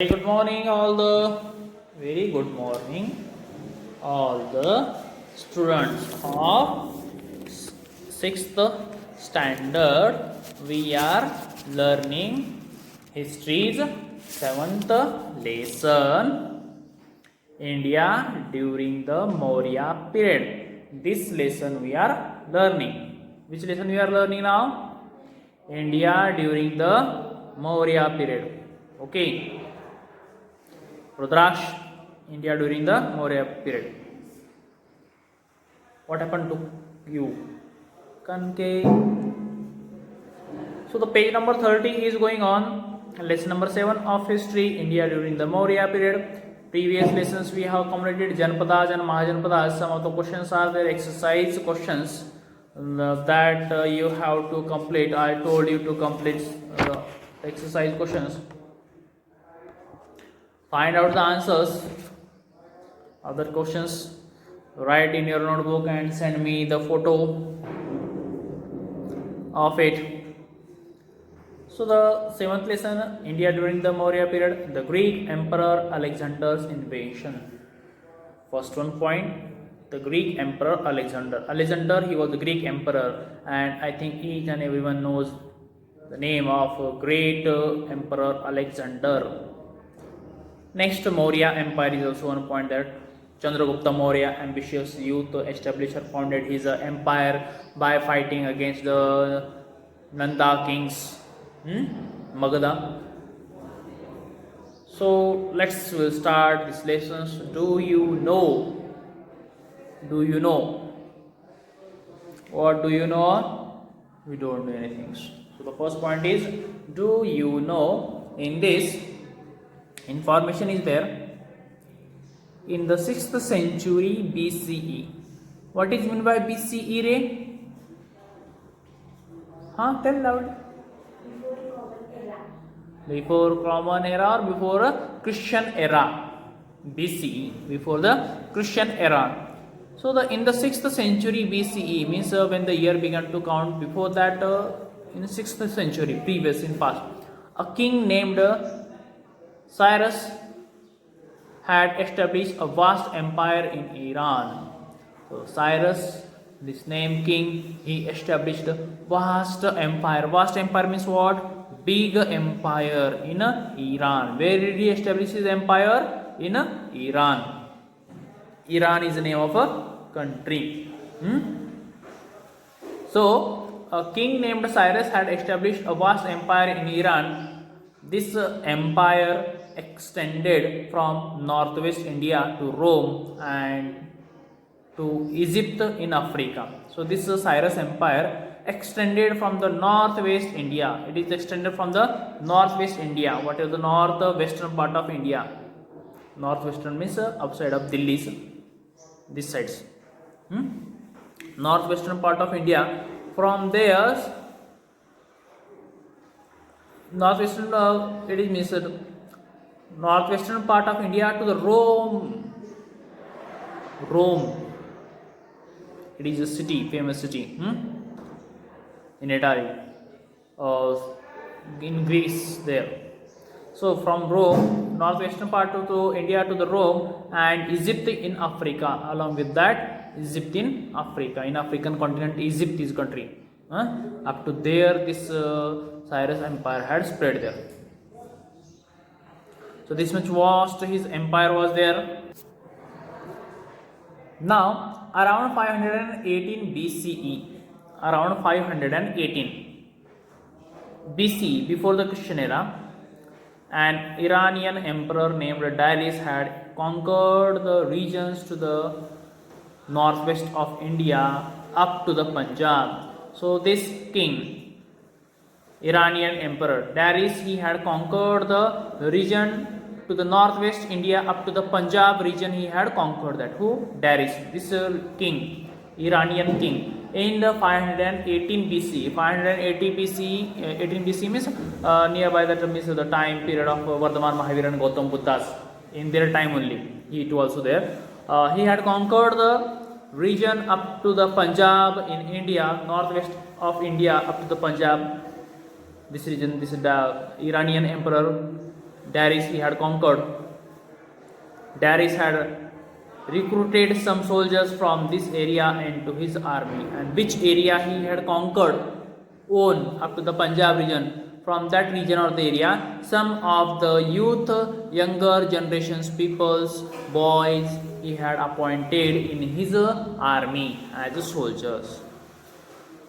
Very good morning, all the very good morning, all the students of sixth standard. We are learning history's seventh lesson, India during the Maurya period. This lesson we are learning. Which lesson we are learning now? India during the Maurya period. Okay. Rudraksh, India during the Maurya period. What happened to you? Concave. So the page number 30 is going on. Lesson number 7 of history, India during the Maurya period. Previous lessons we have completed Janpadas and Mahajanpadas. Some of the questions are there, exercise questions that you have to complete. I told you to complete exercise questions. Find out the answers of the questions, write in your notebook and send me the photo of it. So the seventh lesson, India during the Maurya period, the Greek Emperor Alexander's invasion. First one point, the Greek Emperor Alexander. Alexander, he was the Greek Emperor, and I think each and everyone knows the name of great Emperor Alexander. Next, Maurya Empire is also one point that Chandragupta Maurya, ambitious youth establisher, founded his empire by fighting against the Nanda kings, Magadha. So let's start these lessons. Do you know? Do you know? What do you know? We don't know anything. So the first point is, do you know? In this, information is there. In the 6th century BCE. What is meant by BCE, Ray? Tell loud. Before Common Era or before a Christian era? BCE, before the Christian era. So in the 6th century BCE means when the year began to count. Before that, in the 6th century, previous in past, a king named Cyrus had established a vast empire in Iran. So Cyrus, this name king, he established a vast empire. Vast empire means what? Big empire in Iran. Where did he establish his empire? In Iran. Iran is the name of a country. So a king named Cyrus had established a vast empire in Iran. This empire extended from northwest India to Rome and to Egypt in Africa. So this Cyrus empire extended from the northwest India. It is extended from the northwest India. What is the northwestern part of India? Northwestern means upside of Delhi's, this sides. Northwestern part of India. From there, northwestern it is means northwestern part of India to the Rome. Rome. It is a city, famous city in Italy, in Greece there. So from Rome, northwestern part to India to the Rome, and Egypt in Africa. Along with that, Egypt in Africa, in African continent, Egypt is country. Up to there, this Cyrus empire had spread there. So this much vast his empire was there. Now around 518 BCE, around 518 BCE, before the Christian era, an Iranian emperor named Darius had conquered the regions to the northwest of India up to the Punjab. So this king, Iranian emperor Darius, he had conquered the region to the northwest India up to the Punjab region. He had conquered that. Who? Darius, this king, Iranian king, in the 518 BC. 580 BC, 18 BC means nearby that means the time period of Vardhaman, Mahavir and Gautam Buddhas. In their time only, it was also there. He had conquered the region up to the Punjab in India, northwest of India up to the Punjab. This region, this is the Iranian emperor Darius he had conquered. Darius had recruited some soldiers from this area into his army, and which area he had conquered own up to the Punjab region. From that region or the area, some of the youth, younger generations, peoples, boys, he had appointed in his army as soldiers.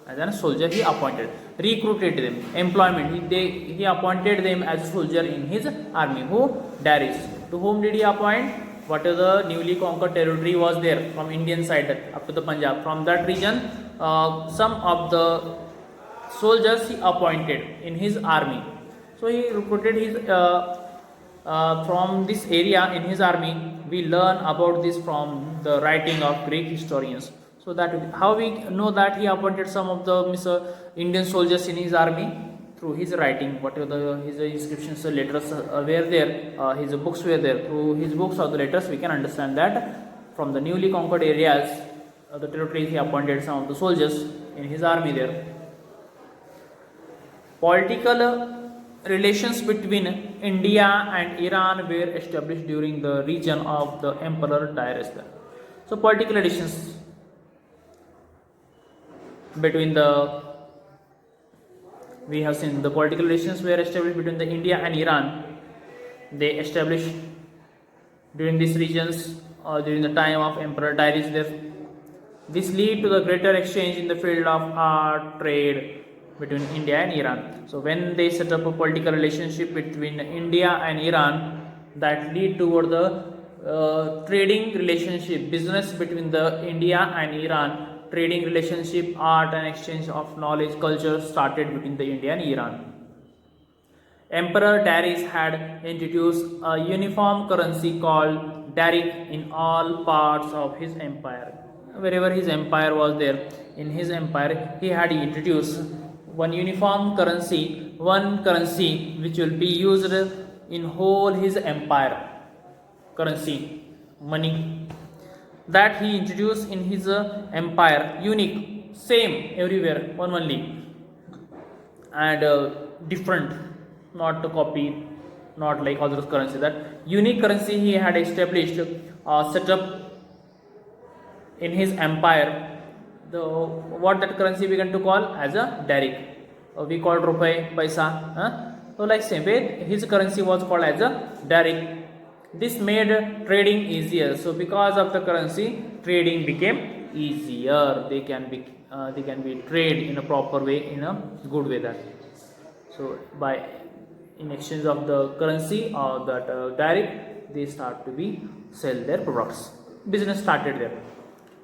As a soldier, he appointed, recruited them, employment. He appointed them as soldier in his army. Who? Darius. To whom did he appoint? What is the newly conquered territory was there from Indian side up to the Punjab. From that region, some of the soldiers he appointed in his army. So he recruited his from this area in his army. We learn about this from the writing of Greek historians. So that how we know that he appointed some of the Indian soldiers in his army through his writing. Whatever his inscriptions, letters were there, his books were there. Through his books or the letters, we can understand that from the newly conquered areas, the territories, he appointed some of the soldiers in his army there. Political relations between India and Iran were established during the reign of the Emperor Darius. So political relations between we have seen the political relations were established between the India and Iran. They established during these regions during the time of Emperor Darius there. This lead to the greater exchange in the field of art, trade between India and Iran. So when they set up a political relationship between India and Iran, that lead toward the trading relationship, business between the India and Iran, trading relationship, art and exchange of knowledge, culture started between the India and Iran. Emperor Darius had introduced a uniform currency called Daric in all parts of his empire. Wherever his empire was there, in his empire, he had introduced one uniform currency, one currency which will be used in whole his empire. Currency, money, that he introduced in his empire, unique, same everywhere, one only, and different, not to copy, not like other currency. That unique currency he had established, set up in his empire. What that currency we can to call as a Daric. We called rupee, paisa. So like same way, his currency was called as a Daric. This made trading easier. So because of the currency, trading became easier. They can be trade in a proper way, in a good way. That so by in exchange of the currency or that Daric, they start to be sell their products. Business started there.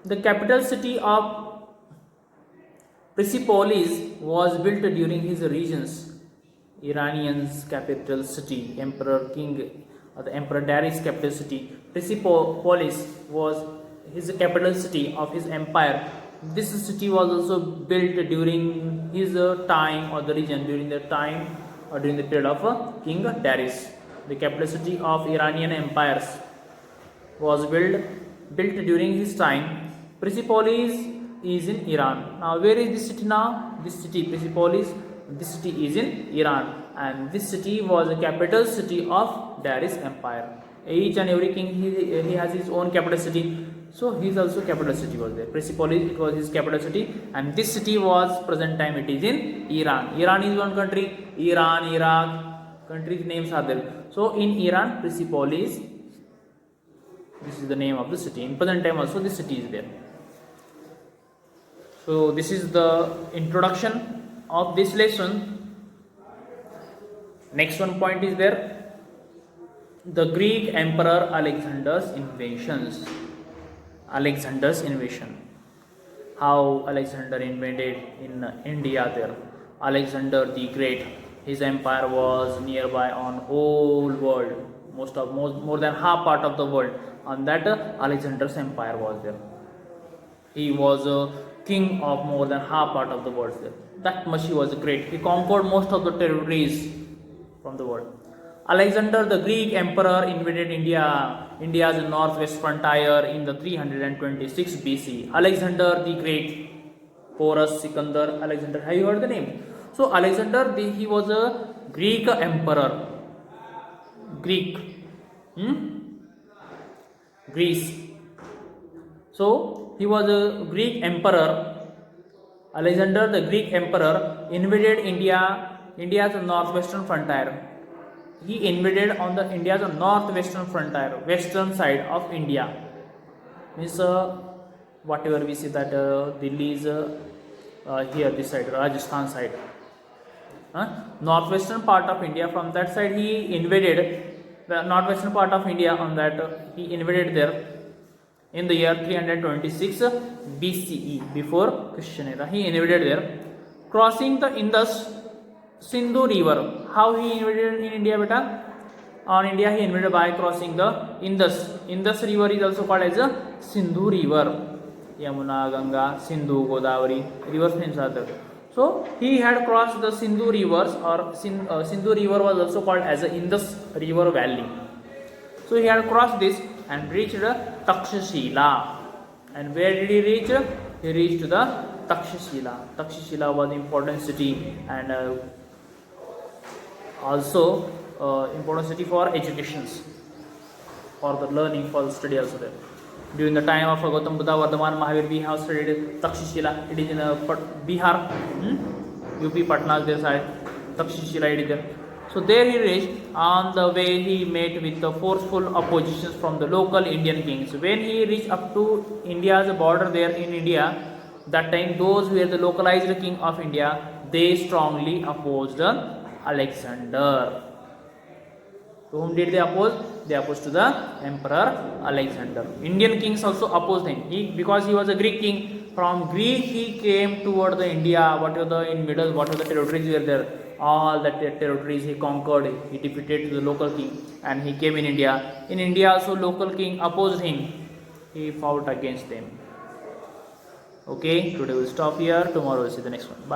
The capital city of Persepolis was built during his reigns. Iranian's capital city, the Emperor Darius' capital city, Persepolis was his capital city of his empire. This city was also built during his time or the region during the time or during the period of King Darius. The capital city of Iranian empires was built during his time. Persepolis is in Iran. Now where is this city now? This city Persepolis, this city is in Iran, and this city was the capital city of Darius empire. Each and every king he has his own capital city, so his also capital city was there. Persepolis, it was his capital city, and this city was present time it is in Iran. Iran is one country, Iran, Iraq, countries names are there. So in Iran, Persepolis, this is the name of the city. In present time also this city is there. So this is the introduction of this lesson. Next one point is there, the Greek Emperor Alexander's inventions. Alexander's invasion. How Alexander invaded in India there. Alexander the Great, his empire was nearby on whole world, more than half part of the world. On that Alexander's empire was there. He was a king of more than half part of the world there. That much he was great. He conquered most of the territories from the world. Alexander the Greek emperor invaded India's northwest frontier in the 326 BC. Alexander the Great, Porus, Sikandar, Alexander. Have you heard the name? So Alexander, he was a Greek emperor. Greek, Greece. So he was a Greek emperor. Alexander the Greek emperor invaded India's northwestern frontier. He invaded on the India's northwestern frontier, western side of India. Means whatever we see that Delhi is here, this side, Rajasthan side, northwestern part of India. From that side he invaded the northwestern part of India. On that he invaded there in the year 326 BCE, before Christian era. He invaded there, crossing the Indus Sindhu river. How he invaded in India, beta? On India he invaded by crossing the Indus. Indus river is also called as a Sindhu river. Yamuna, Ganga, Sindhu, Godavari rivers names are there. So he had crossed the Sindhu rivers, or Sindhu river was also called as the Indus river valley. So he had crossed this and reached Takshashila. And where did he reach? He reached the Takshashila. Takshashila was an important city, and also important city for educations, for the learning, for the study also there. During the time of Gautam Buddha, Vardhaman Mahavir, we have studied Takshashila. It is in Bihar, UP, Patna, there side. Takshashila it is there. So there he reached. On the way he met with the forceful oppositions from the local Indian kings. When he reached up to India's border there in India, that time those who were the localized king of India, they strongly opposed Alexander. To whom did they oppose? They opposed to the Emperor Alexander. Indian kings also opposed him. Because he was a Greek king. From Greek he came toward the India. Whatever in middle, whatever the territories were there, all the territories he conquered. He defeated the local king, and he came in India. In India also local king opposed him. He fought against them. Okay, today we'll stop here. Tomorrow we'll see the next one. Bye.